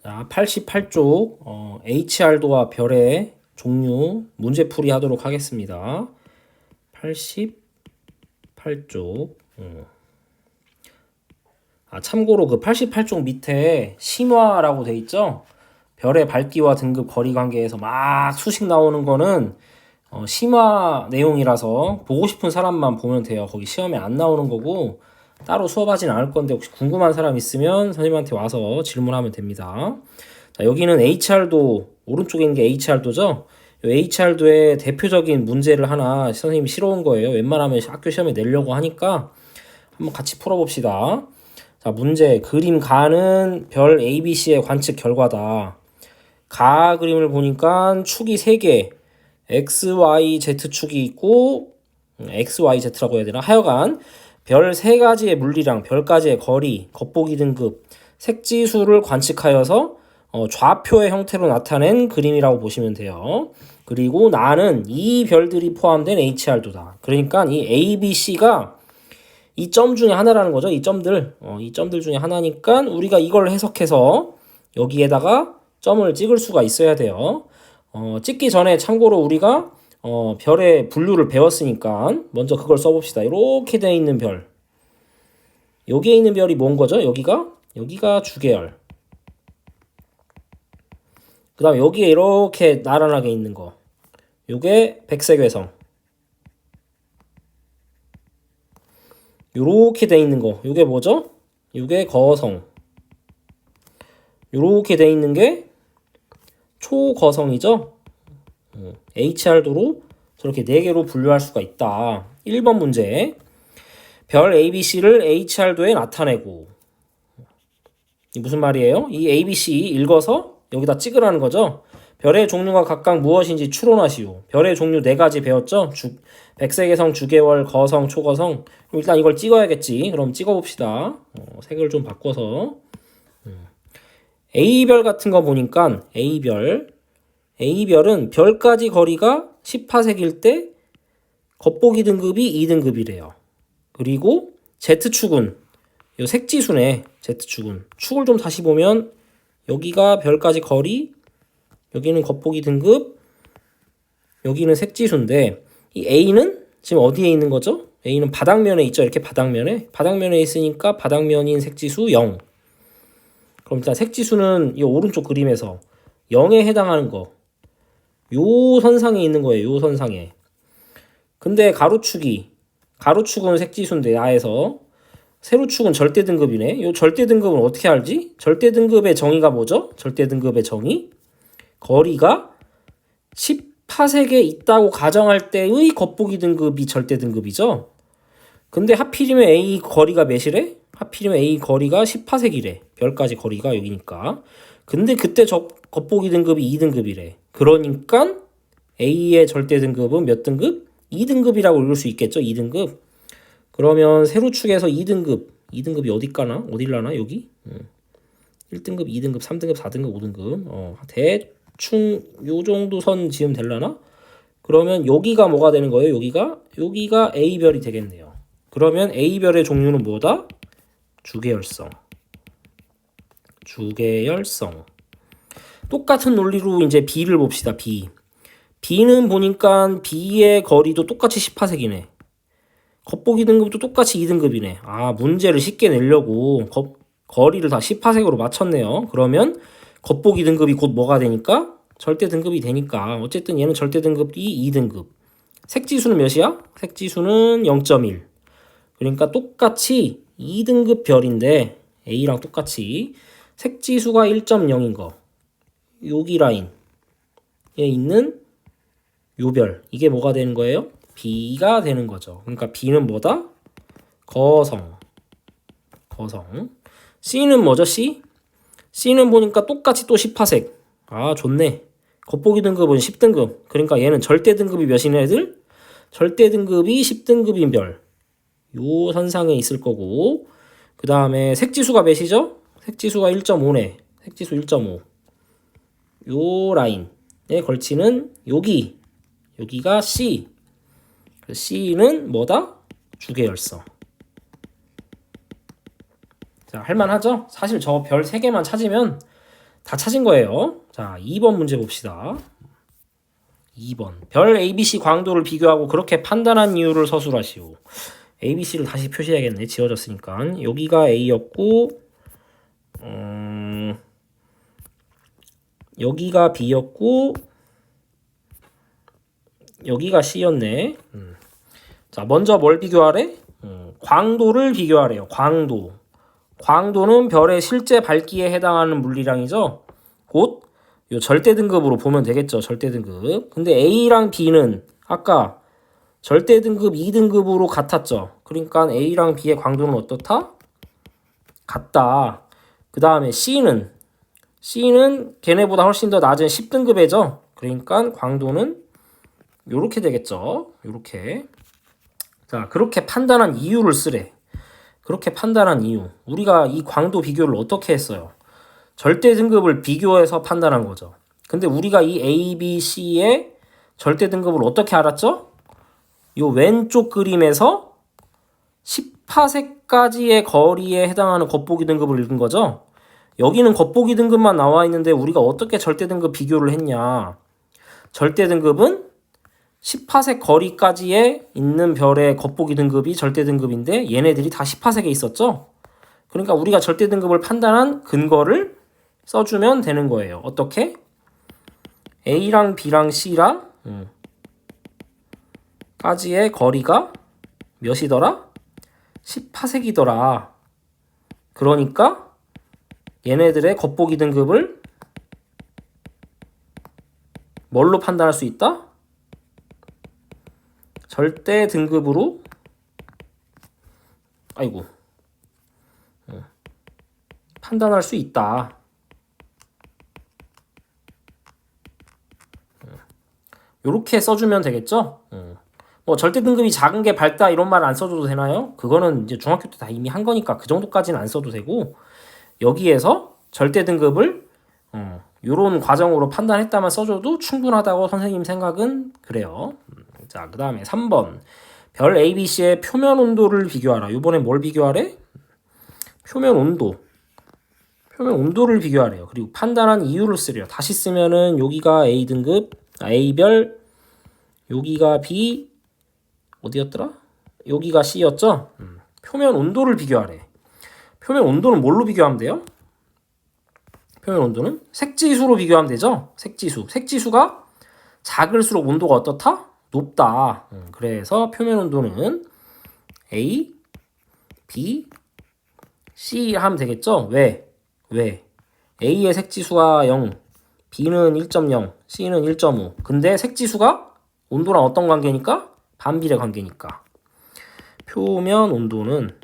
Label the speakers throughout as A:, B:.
A: 자, 88쪽 HR도와 별의 종류 문제풀이 하도록 하겠습니다. 88쪽. 참고로 그 88쪽 밑에 심화라고 돼 있죠? 별의 밝기와 등급 거리 관계에서 막 수식 나오는 거는 심화 내용이라서 보고 싶은 사람만 보면 돼요. 거기 시험에 안 나오는 거고 따로 수업하진 않을 건데 혹시 궁금한 사람 있으면 선생님한테 와서 질문하면 됩니다. 자, 여기는 HR도 오른쪽에 있는 게 HR도죠. HR도의 대표적인 문제를 하나 선생님이 실어온 거예요. 웬만하면 학교 시험에 내려고 하니까 한번 같이 풀어봅시다. 자, 문제. 그림 가는 별 ABC의 관측 결과다. 가 그림을 보니까 축이 3개 X, Y, Z 축이 있고 X, Y, Z라고 해야 되나? 하여간 별 3가지의 물리량, 별까지의 거리, 겉보기 등급, 색지수를 관측하여서 좌표의 형태로 나타낸 그림이라고 보시면 돼요. 그리고 나는 이 별들이 포함된 HR도다. 그러니까 이 A, B, C가 이 점 중에 하나라는 거죠. 이 점들 중에 하나니까 우리가 이걸 해석해서 여기에다가 점을 찍을 수가 있어야 돼요. 찍기 전에 참고로 우리가 별의 분류를 배웠으니까 먼저 그걸 써봅시다. 이렇게 돼 있는 별, 여기에 있는 별이 뭔 거죠? 여기가 주계열. 그 다음에 여기에 이렇게 나란하게 있는 거, 요게 백색외성. 요렇게 돼 있는 거, 요게 뭐죠? 요게 거성. 요렇게 돼 있는 게 초거성이죠. HR도로 저렇게 4개로 분류할 수가 있다. 1번 문제. 별 ABC를 HR도에 나타내고. 이 무슨 말이에요? 이 ABC 읽어서 여기다 찍으라는 거죠. 별의 종류가 각각 무엇인지 추론하시오. 별의 종류 4가지 배웠죠? 백색외성, 주계월, 거성, 초거성. 그럼 일단 이걸 찍어야겠지. 그럼 찍어봅시다. 색을 좀 바꿔서. A별 같은 거 보니까 A별은 별까지 거리가 10파색일 때 겉보기 등급이 2등급이래요. 그리고 Z축은 이 색지수네. Z축은 축을 좀 다시 보면 여기가 별까지 거리, 여기는 겉보기 등급, 여기는 색지수인데 이 A는 지금 어디에 있는 거죠? A는 바닥면에 있죠. 이렇게 바닥면에 있으니까 바닥면인 색지수 0. 그럼 일단 색지수는 이 오른쪽 그림에서 0에 해당하는 거, 요 선상에 있는 거예요. 요 선상에. 근데 가로축은 색지수인데 야에서 세로축은 절대 등급이네. 요 절대 등급은 어떻게 알지? 절대 등급의 정의가 뭐죠? 절대 등급의 정의, 거리가 10파색에 있다고 가정할 때의 겉보기 등급이 절대 등급이죠. 근데 하필이면 A 거리가 몇이래? 하필이면 A 거리가 10파색이래. 별까지 거리가 여기니까. 근데 그때 겉보기 등급이 2등급이래. 그러니까 A의 절대 등급은 몇 등급? 2등급이라고 읽을 수 있겠죠. 2등급. 그러면 세로축에서 2등급이 어딜라나 여기? 1등급, 2등급, 3등급, 4등급, 5등급. 대충 요 정도 선 지으면 될라나? 그러면 여기가 뭐가 되는 거예요? 여기가 A별이 되겠네요. 그러면 A별의 종류는 뭐다? 주계열성. 똑같은 논리로 이제 B를 봅시다. B는 보니까 B의 거리도 똑같이 10파색이네. 겉보기 등급도 똑같이 2등급이네. 문제를 쉽게 내려고 거리를 다 10파색으로 맞췄네요. 그러면 겉보기 등급이 곧 뭐가 되니까? 절대 등급이 되니까. 어쨌든 얘는 절대 등급이 2등급. 색지수는 몇이야? 색지수는 0.1. 그러니까 똑같이 2등급 별인데 A랑 똑같이 색지수가 1.0인 거. 여기 라인에 있는 요 별. 이게 뭐가 되는 거예요? B가 되는 거죠. 그러니까 B는 뭐다? 거성. C는 뭐죠? C는 보니까 똑같이 또 10파색. 좋네. 겉보기 등급은 10등급. 그러니까 얘는 절대 등급이 몇인 애들? 절대 등급이 10등급인 별. 요 선상에 있을 거고. 그 다음에 색지수가 몇이죠? 색지수가 1.5네. 색지수 1.5. 요 라인에 걸치는 여기가 C. C는 뭐다? 주계열성. 자, 할만하죠? 사실 저 별 3개만 찾으면 다 찾은 거예요. 자, 2번 문제 봅시다. 2번. 별 ABC 광도를 비교하고 그렇게 판단한 이유를 서술하시오. ABC를 다시 표시해야겠네. 지워졌으니까. 여기가 A였고, 여기가 B였고, 여기가 C였네. 자, 먼저 뭘 비교하래? 광도를 비교하래요. 광도. 광도는 별의 실제 밝기에 해당하는 물리량이죠. 곧 요 절대 등급으로 보면 되겠죠. 절대 등급. 근데 A랑 B는 아까 절대 등급 2등급으로 같았죠. 그러니까 A랑 B의 광도는 어떻다? 같다. 그 다음에 C는 걔네보다 훨씬 더 낮은 10등급이죠. 그러니까 광도는 요렇게 되겠죠. 요렇게. 자, 그렇게 판단한 이유를 쓰래. 그렇게 판단한 이유. 우리가 이 광도 비교를 어떻게 했어요? 절대 등급을 비교해서 판단한 거죠. 근데 우리가 이 A, B, C의 절대 등급을 어떻게 알았죠? 요 왼쪽 그림에서 10파세까지의 거리에 해당하는 겉보기 등급을 읽은 거죠. 여기는 겉보기 등급만 나와 있는데 우리가 어떻게 절대 등급 비교를 했냐. 절대 등급은 10파세 거리까지에 있는 별의 겉보기 등급이 절대 등급인데 얘네들이 다 10파세에 있었죠. 그러니까 우리가 절대 등급을 판단한 근거를 써주면 되는 거예요. 어떻게? A랑 B랑 C랑 까지의 거리가 몇이더라? 10파세기더라. 그러니까 얘네들의 겉보기 등급을 뭘로 판단할 수 있다? 절대 등급으로 판단할 수 있다. 요렇게 써주면 되겠죠? 뭐 절대 등급이 작은 게 밝다 이런 말 안 써줘도 되나요? 그거는 이제 중학교 때 다 이미 한 거니까 그 정도까지는 안 써도 되고 여기에서 절대 등급을 요런 과정으로 판단했다만 써줘도 충분하다고 선생님 생각은 그래요. 자, 그 다음에 3번. 별 ABC의 표면 온도를 비교하라. 이번에 뭘 비교하래? 표면 온도. 표면 온도를 비교하래요. 그리고 판단한 이유를 쓰래요. 다시 쓰면은 여기가 A등급, A별, 여기가 B, 어디였더라? 여기가 C였죠? 표면 온도를 비교하래. 표면 온도는 뭘로 비교하면 돼요? 표면 온도는 색지수로 비교하면 되죠? 색지수. 색지수가 작을수록 온도가 어떻다? 높다. 그래서 표면 온도는 A, B, C 하면 되겠죠? 왜? A의 색지수가 0, B는 1.0, C는 1.5. 근데 색지수가 온도랑 어떤 관계니까? 반비례 관계니까. 표면 온도는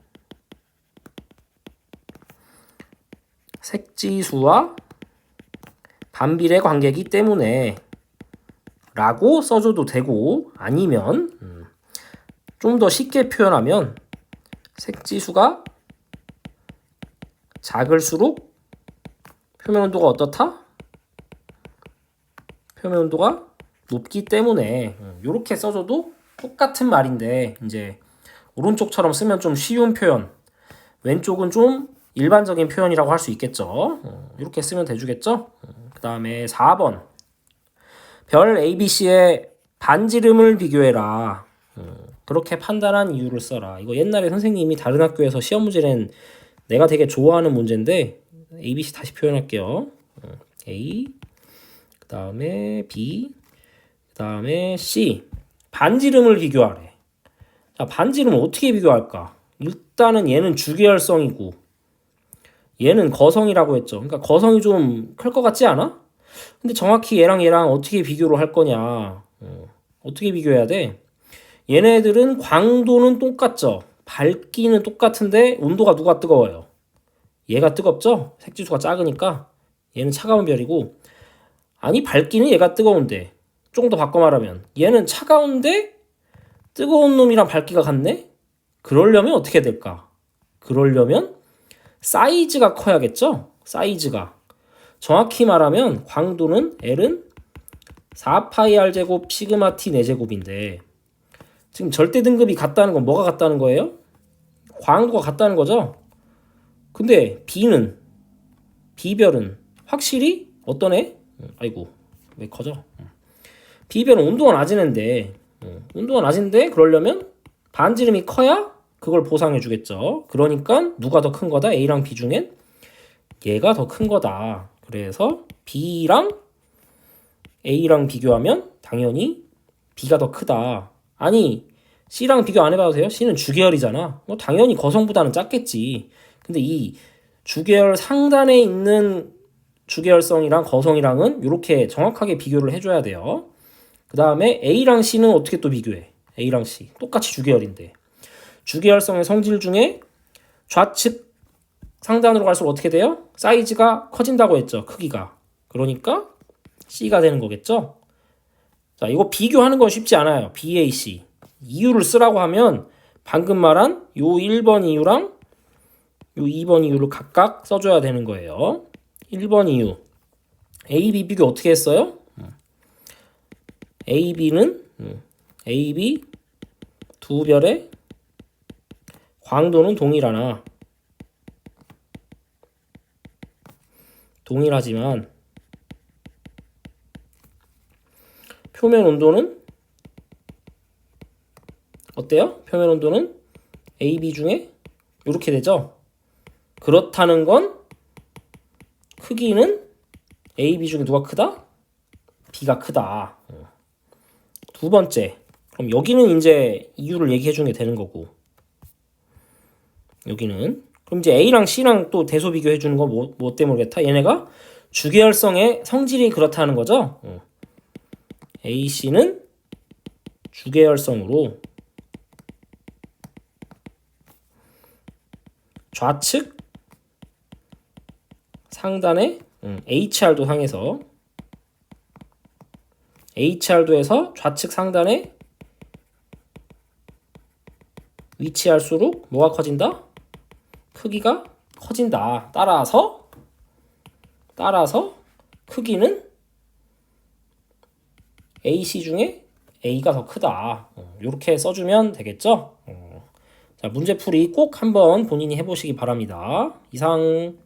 A: 색지수와 반비례 관계이기 때문에 라고 써줘도 되고 아니면 좀 더 쉽게 표현하면 색지수가 작을수록 표면 온도가 어떻다? 표면 온도가 높기 때문에 이렇게 써줘도 똑같은 말인데 이제 오른쪽처럼 쓰면 좀 쉬운 표현, 왼쪽은 좀 일반적인 표현이라고 할 수 있겠죠. 이렇게 쓰면 되주겠죠. 그 다음에 4번. 별 ABC의 반지름을 비교해라. 그렇게 판단한 이유를 써라. 이거 옛날에 선생님이 다른 학교에서 시험 문제 낸 내가 되게 좋아하는 문제인데 ABC 다시 표현할게요. A, 그 다음에 B, 그 다음에 C. 반지름을 비교하래. 자, 반지름을 어떻게 비교할까? 일단은 얘는 주계열성이고 얘는 거성이라고 했죠. 그러니까 거성이 좀 클 것 같지 않아? 근데 정확히 얘랑 어떻게 비교를 할 거냐? 어떻게 비교해야 돼? 얘네들은 광도는 똑같죠. 밝기는 똑같은데 온도가 누가 뜨거워요? 얘가 뜨겁죠? 색지수가 작으니까 얘는 차가운 별이고 아니 밝기는 얘가 뜨거운데 좀 더 바꿔 말하면 얘는 차가운데 뜨거운 놈이랑 밝기가 같네? 그러려면 어떻게 될까? 그러려면 사이즈가 커야겠죠? 사이즈가. 정확히 말하면 광도는 L은 4파이R제곱 시그마 T 4제곱인데 지금 절대 등급이 같다는 건 뭐가 같다는 거예요? 광도가 같다는 거죠? 근데 B별은 확실히 어떤 애? 아이고 왜 커져? B별은 온도가 낮은 애인데 온도가 낮은데 그러려면 반지름이 커야 그걸 보상해 주겠죠. 그러니까 누가 더 큰 거다? A랑 B 중엔 얘가 더 큰 거다. 그래서 B랑 A랑 비교하면 당연히 B가 더 크다. 아니 C랑 비교 안 해봐도 돼요? C는 주계열이잖아. 당연히 거성보다는 작겠지. 근데 이 주계열 상단에 있는 주계열성이랑 거성이랑은 이렇게 정확하게 비교를 해줘야 돼요. 그 다음에 A랑 C는 어떻게 또 비교해? A랑 C 똑같이 주계열인데 주계열성의 성질 중에 좌측 상단으로 갈수록 어떻게 돼요? 사이즈가 커진다고 했죠. 크기가. 그러니까 C가 되는 거겠죠. 자, 이거 비교하는 건 쉽지 않아요. BAC. 이유를 쓰라고 하면 방금 말한 요 1번 이유랑 요 2번 이유를 각각 써줘야 되는 거예요. 1번 이유. AB 비교 어떻게 했어요? AB는 AB 두 별의 광도는 동일하지만 표면 온도는 어때요? 표면 온도는 AB 중에 이렇게 되죠. 그렇다는 건 크기는 AB 중에 누가 크다? B가 크다. 두 번째. 그럼 여기는 이제 이유를 얘기해 주는 게 되는 거고. 여기는 그럼 이제 A랑 C랑 또 대소 비교해 주는 거 뭐 때문에 그렇다? 얘네가 주계열성의 성질이 그렇다는 거죠. AC는 주계열성으로 좌측 상단에 HR도 상에서 HR도에서 좌측 상단에 위치할수록 뭐가 커진다? 크기가 커진다. 따라서 크기는 AC 중에 A가 더 크다. 이렇게 써주면 되겠죠? 자, 문제풀이 꼭 한번 본인이 해보시기 바랍니다. 이상